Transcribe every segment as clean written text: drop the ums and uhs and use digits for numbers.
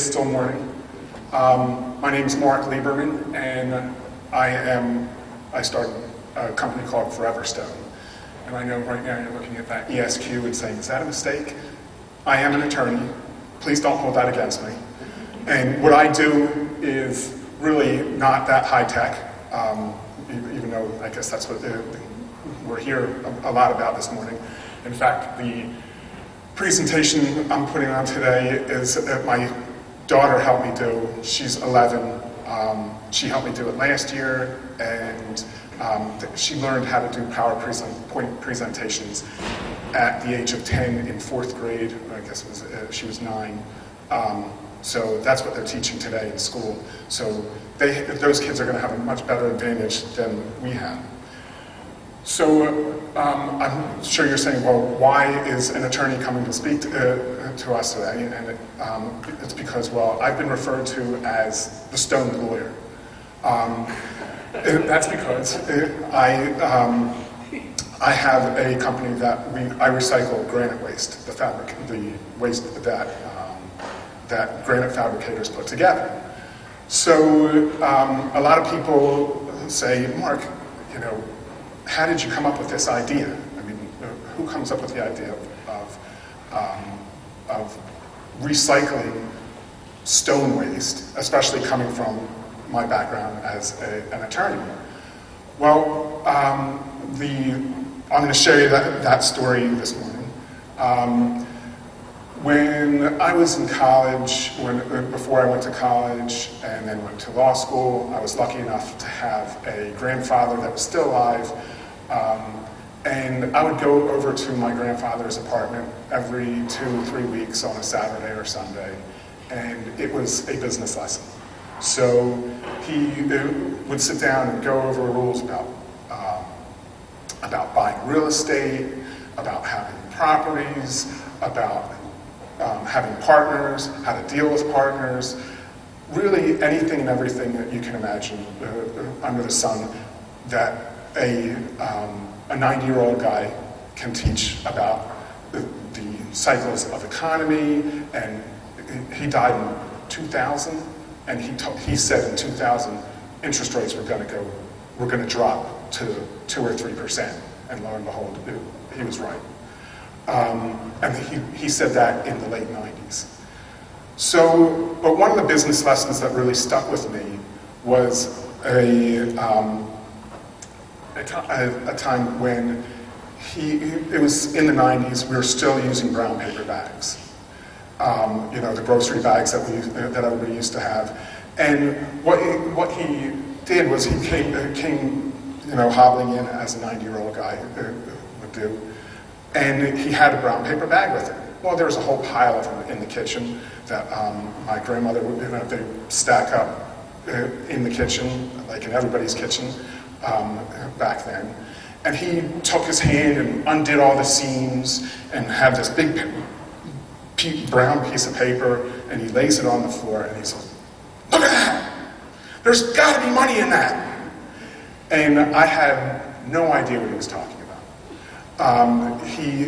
It's still morning. My name is Marc Lieberman, and I started a company called Forever Stone. And I know right now you're looking at that ESQ and saying, is that a mistake? I am an attorney. Please don't hold that against me. And what I do is really not that high tech, even though I guess that's what we're here a lot about this morning. In fact, the presentation I'm putting on today is that my daughter helped me do. She's 11. She helped me do it last year, and she learned how to do PowerPoint presentations at the age of 10 in 4th grade. I guess it was, she was 9. So that's what they're teaching today in school. So those kids are going to have a much better advantage than we have. So I'm sure you're saying, well, why is an attorney coming to speak to us today? And it's because, well, I've been referred to as the stoned lawyer. That's because I have a company that I recycle granite waste, the waste that granite fabricators put together. So a lot of people say, Mark, you know, how did you come up with this idea? I mean, who comes up with the idea of recycling stone waste, especially coming from my background as an attorney? Well, I'm going to show you that story this morning. When I was in college, before I went to college and then went to law school, I was lucky enough to have a grandfather that was still alive. And I would go over to my grandfather's apartment every 2 or 3 weeks on a Saturday or Sunday, and it was a business lesson. So he would sit down and go over rules about buying real estate, about having properties, about having partners, how to deal with partners, really anything and everything that you can imagine under the sun that a 90-year-old guy can teach about the cycles of economy. And he died in 2000, and he said in 2000 interest rates were going to drop to 2 or 3%, and lo and behold, he was right. And he said that in the late 90s. So, but one of the business lessons that really stuck with me was a time when it was in the 90s, we were still using brown paper bags. You know, the grocery bags that everybody used to have. And what he did was he came you know, hobbling in as a 90-year-old guy would do. And he had a brown paper bag with him. Well, there was a whole pile of them in the kitchen that my grandmother would, you know, they stack up in the kitchen, like in everybody's kitchen back then. And he took his hand and undid all the seams and had this big brown piece of paper, and he lays it on the floor and he says, look at that! There's got to be money in that! And I had no idea what he was talking about. He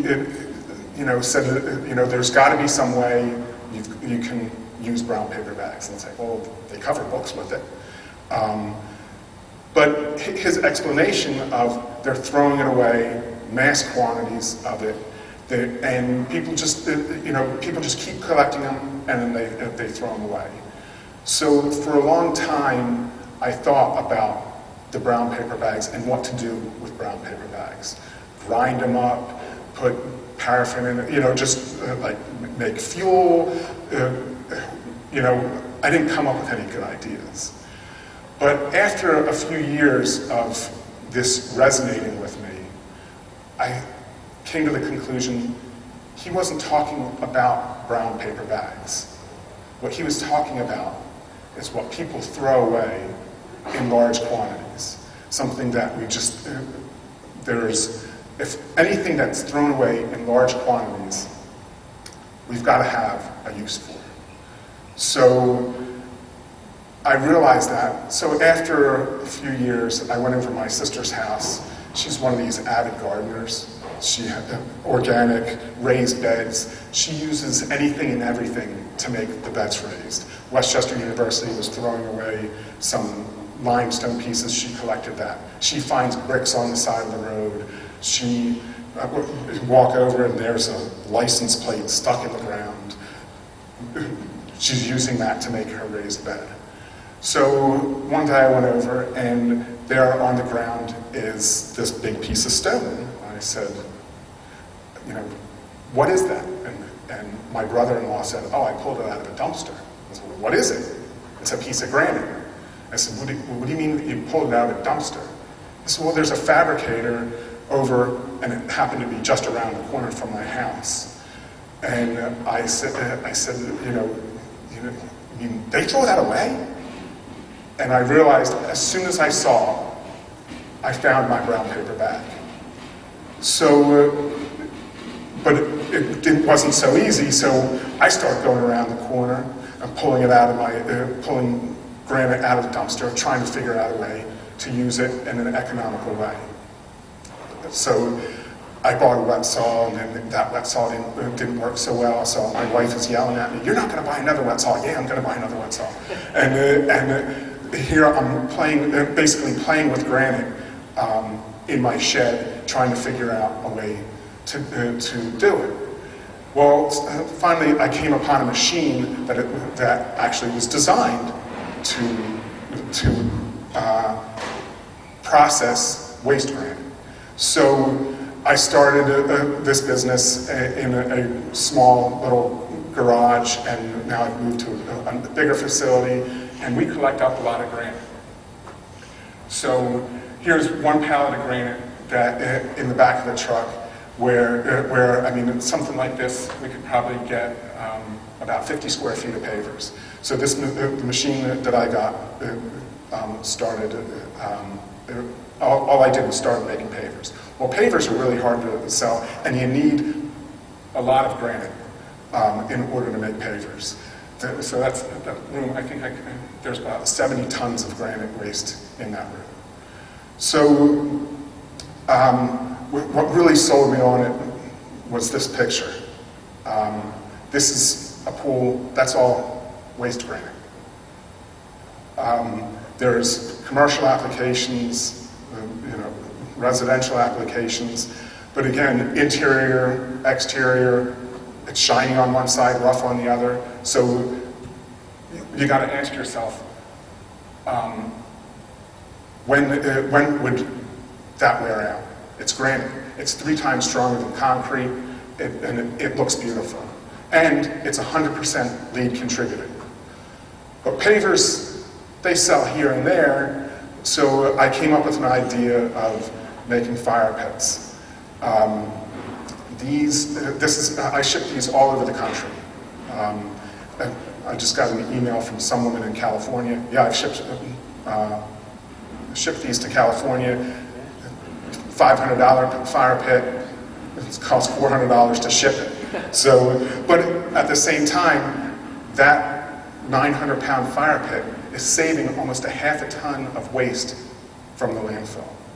you know, said, you know, there's got to be some way you can use brown paper bags. And it's like, well, they cover books with it. But his explanation of they're throwing it away, mass quantities of it, and people just, you know, people just keep collecting them and then they throw them away. So for a long time, I thought about the brown paper bags and what to do with brown paper bags. Grind them up, put paraffin in it, you know, just like make fuel. You know, I didn't come up with any good ideas. But after a few years of this resonating with me, I came to the conclusion he wasn't talking about brown paper bags. What he was talking about is what people throw away in large quantities. Something that we just, if anything that's thrown away in large quantities, we've got to have a use for. So I realized that. So after a few years, I went over to my sister's house. She's one of these avid gardeners. She had organic, raised beds. She uses anything and everything to make the beds raised. Westchester University was throwing away some limestone pieces. She collected that. She finds bricks on the side of the road. She walk over and there's a license plate stuck in the ground. She's using that to make her raised bed. So one day I went over and there on the ground is this big piece of stone. I said, you know, what is that? And my brother-in-law said, oh, I pulled it out of a dumpster. I said, well, what is it? It's a piece of granite. I said, what do you mean you pulled it out of a dumpster? I said, well, there's a fabricator over, and it happened to be just around the corner from my house. And I said, you know, I mean, they throw that away? And I realized as soon as I saw, I found my brown paper bag. So, but it wasn't so easy, so I started going around the corner and pulling it out of my, pulling granite out of the dumpster, trying to figure out a way to use it in an economical way. So I bought a wet saw, and then that wet saw didn't work so well, so my wife was yelling at me, you're not going to buy another wet saw. Yeah, I'm going to buy another wet saw. And here I'm playing, basically playing with granite in my shed, trying to figure out a way to do it. Well, finally I came upon a machine that actually was designed to process waste granite. So I started this business in a small little garage, and now I've moved to a bigger facility, and we collect up a lot of granite. So here's one pallet of granite that in the back of the truck, where I mean, something like this, we could probably get about 50 square feet of pavers. So this the machine that I got started. All I did was start making pavers. Well, pavers are really hard to sell, and you need a lot of granite in order to make pavers. So that's that room. I think there's about 70 tons of granite waste in that room. So what really sold me on it was this picture. This is a pool. That's all waste granite. There's commercial applications, residential applications, but again, interior, exterior, it's shiny on one side, rough on the other. So you got to ask yourself, when would that wear out? It's granite. It's 3 times stronger than concrete, and it looks beautiful. And it's 100% lead contributed. But pavers, they sell here and there, so I came up with an idea of making fire pits. I ship these all over the country. I just got an email from some woman in California. Yeah, I've shipped these to California. $500 fire pit. It costs $400 to ship it. So, but at the same time, that 900-pound fire pit is saving almost a half a ton of waste from the landfill.